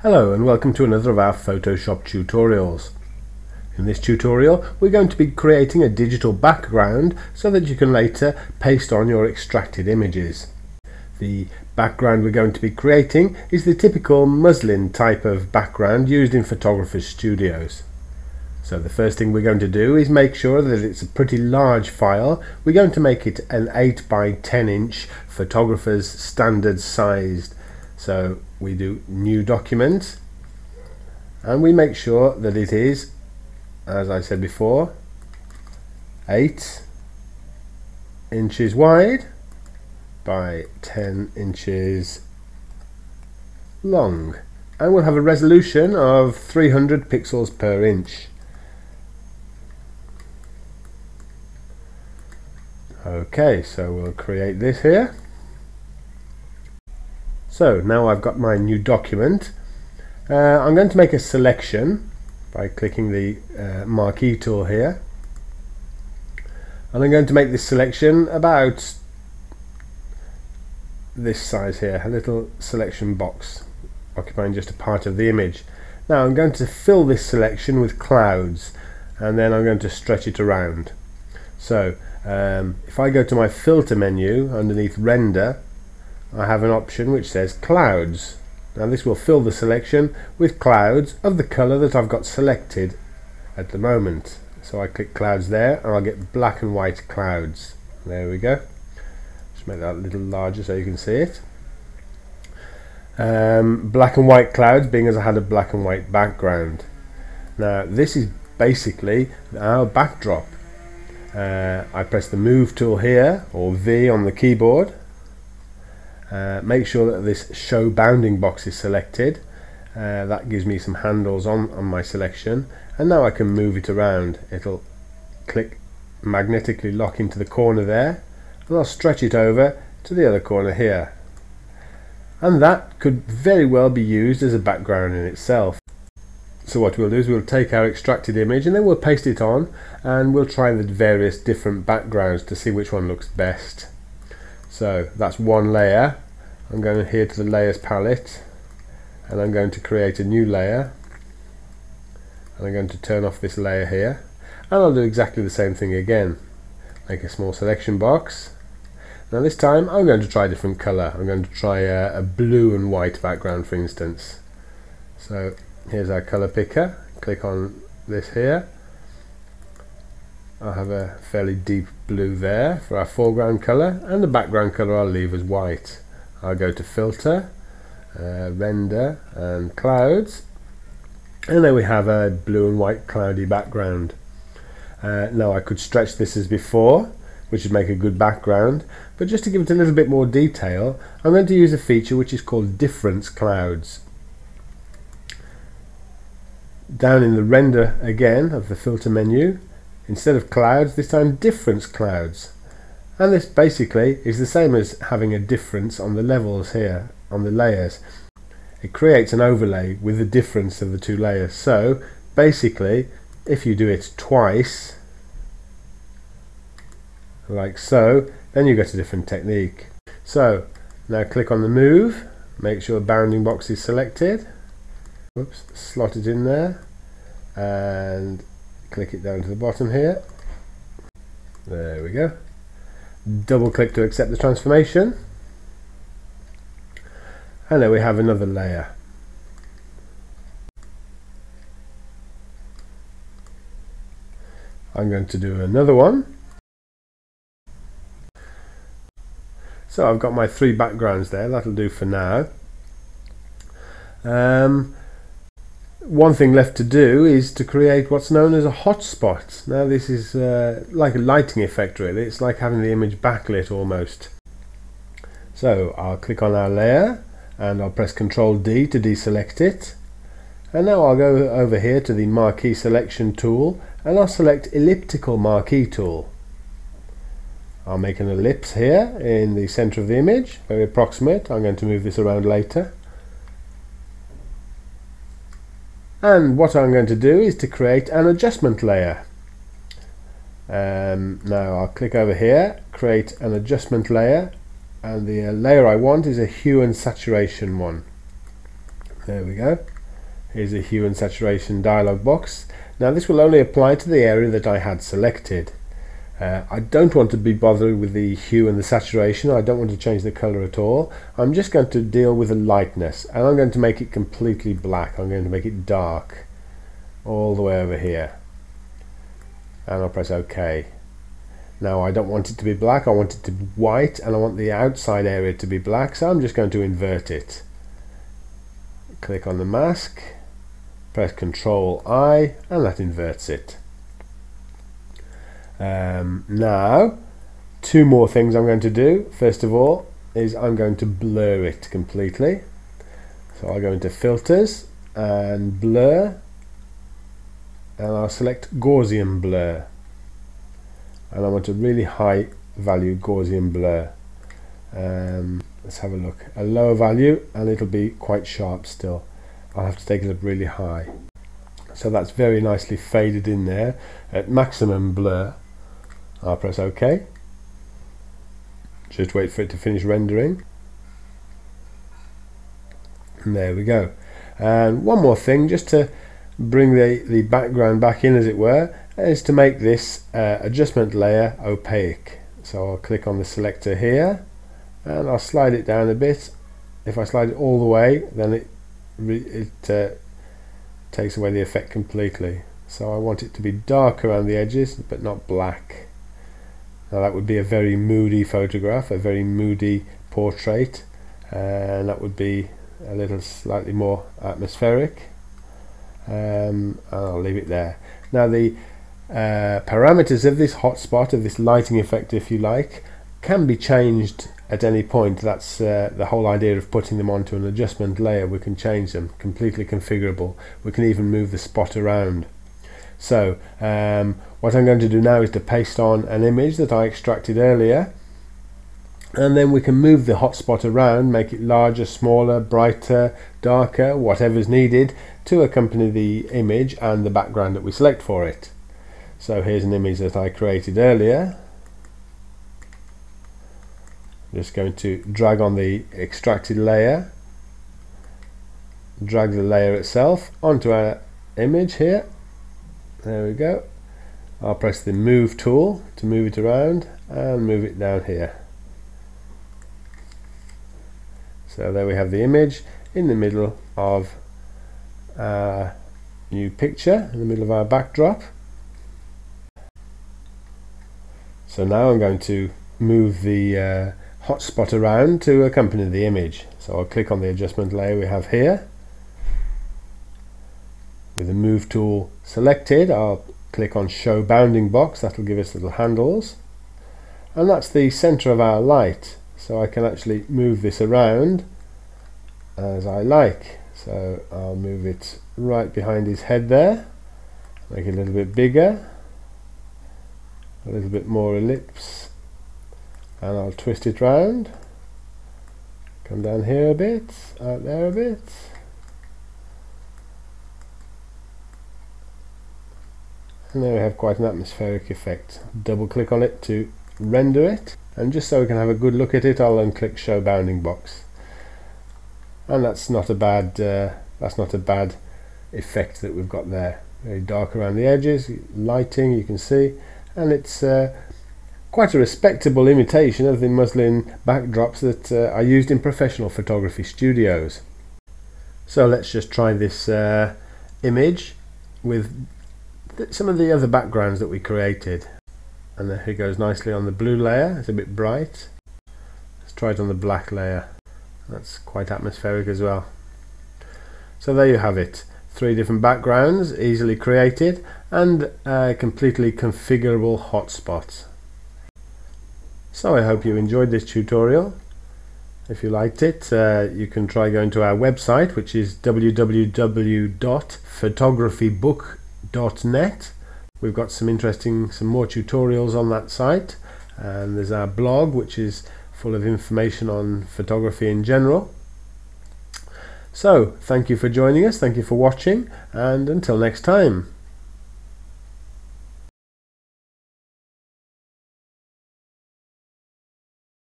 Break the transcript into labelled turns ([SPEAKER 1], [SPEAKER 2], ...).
[SPEAKER 1] Hello and welcome to another of our Photoshop tutorials. In this tutorial we're going to be creating a digital background so that you can later paste on your extracted images. The background we're going to be creating is the typical muslin type of background used in photographers' studios. So the first thing we're going to do is make sure that it's a pretty large file. We're going to make it an 8 by 10 inch photographer's standard sized. So we do new document and we make sure that it is, as I said before, 8 inches wide by 10 inches long, and we'll have a resolution of 300 pixels per inch. Okay, so we'll create this here. So now I've got my new document. I'm going to make a selection by clicking the marquee tool here, and I'm going to make this selection about this size here, a little selection box occupying just a part of the image. Now I'm going to fill this selection with clouds and then I'm going to stretch it around. So if I go to my filter menu underneath render, I have an option which says clouds. Now this will fill the selection with clouds of the color that I've got selected at the moment. So I click clouds there and I'll get black and white clouds. There we go. Just make that a little larger so you can see it. Black and white clouds, being as I had a black and white background. Now this is basically our backdrop. I press the move tool here, or V on the keyboard. Make sure that this show bounding box is selected. That gives me some handles on my selection, and now I can move it around. It'll click magnetically lock into the corner there, and I'll stretch it over to the other corner here, and that could very well be used as a background in itself. So what we'll do is we'll take our extracted image and then we'll paste it on, and we'll try the various different backgrounds to see which one looks best. So that's one layer. I'm going here to the layers palette and I'm going to create a new layer, and I'm going to turn off this layer here, and I'll do exactly the same thing again. Make a small selection box. Now this time I'm going to try a different color. I'm going to try a blue and white background, for instance. So here's our color picker. Click on this here. I'll have a fairly deep blue there for our foreground color, and the background color I'll leave as white. I'll go to filter, render and clouds, and then we have a blue and white cloudy background. Now I could stretch this as before, which would make a good background, but just to give it a little bit more detail, I'm going to use a feature which is called difference clouds. Down in the render again of the filter menu, instead of clouds, this time difference clouds. And this basically is the same as having a difference on the levels here, on the layers. It creates an overlay with the difference of the two layers. So basically, if you do it twice, like so, then you get a different technique. So now click on the move, make sure the bounding box is selected. Whoops, slot it in there and click it down to the bottom here. There we go. Double click to accept the transformation, and then we have another layer. I'm going to do another one. So I've got my 3 backgrounds there. That'll do for now. One thing left to do is to create what's known as a hotspot. Now this is like a lighting effect really. It's like having the image backlit almost. So I'll click on our layer and I'll press Ctrl D to deselect it. And now I'll go over here to the marquee selection tool and I'll select elliptical marquee tool. I'll make an ellipse here in the center of the image, very approximate. I'm going to move this around later. And what I'm going to do is to create an adjustment layer. Now I'll click over here, create an adjustment layer, and the layer I want is a hue and saturation one. There we go. Here's a hue and saturation dialog box. Now this will only apply to the area that I had selected. I don't want to be bothered with the hue and the saturation. I don't want to change the color at all. I'm just going to deal with the lightness, and I'm going to make it completely black. I'm going to make it dark all the way over here, and I'll press OK. Now I don't want it to be black, I want it to be white, and I want the outside area to be black, so I'm just going to invert it. Click on the mask, press Ctrl I, and that inverts it. Now, two more things I'm going to do. First of all is I'm going to blur it completely. So I'll go into Filters and Blur, and I'll select Gaussian Blur. And I want a really high value Gaussian blur. Let's have a look. A lower value and it'll be quite sharp still. I'll have to take it up really high. So that's very nicely faded in there at maximum blur. I'll press OK. Just wait for it to finish rendering. And there we go. And one more thing, just to bring the background back in, as it were, is to make this adjustment layer opaque. So I'll click on the selector here and I'll slide it down a bit. If I slide it all the way, then it takes away the effect completely. So I want it to be dark around the edges but not black. Now that would be a very moody photograph, a very moody portrait, and that would be a little slightly more atmospheric. And I'll leave it there. Now the parameters of this hotspot, of this lighting effect if you like, can be changed at any point. That's the whole idea of putting them onto an adjustment layer. We can change them, completely configurable. We can even move the spot around. So what I'm going to do now is to paste on an image that I extracted earlier, and then we can move the hotspot around, make it larger, smaller, brighter, darker, whatever's needed to accompany the image and the background that we select for it. So here's an image that I created earlier. I'm just going to drag on the extracted layer, drag the layer itself onto our image here. There we go. I'll press the move tool to move it around and move it down here. So there we have the image in the middle of our new picture, in the middle of our backdrop. So now I'm going to move the hotspot around to accompany the image. So I'll click on the adjustment layer we have here. With the move tool selected, I'll click on show bounding box. That'll give us little handles, and that's the center of our light, so I can actually move this around as I like. So I'll move it right behind his head there, make it a little bit bigger, a little bit more ellipse, and I'll twist it round, come down here a bit, out there a bit. And there we have quite an atmospheric effect. Double click on it to render it, and just so we can have a good look at it, I'll unclick show bounding box. And that's not a bad effect that we've got there. Very dark around the edges, lighting you can see, and it's quite a respectable imitation of the muslin backdrops that are used in professional photography studios. So let's just try this image with some of the other backgrounds that we created. And there it goes nicely on the blue layer. It's a bit bright. Let's try it on the black layer. That's quite atmospheric as well. So there you have it. 3 different backgrounds, easily created, and completely configurable hotspots. So I hope you enjoyed this tutorial. If you liked it, you can try going to our website, which is www.photographybook.net. We've got some more tutorials on that site, and there's our blog, which is full of information on photography in general. So thank you for joining us, thank you for watching, and until next time.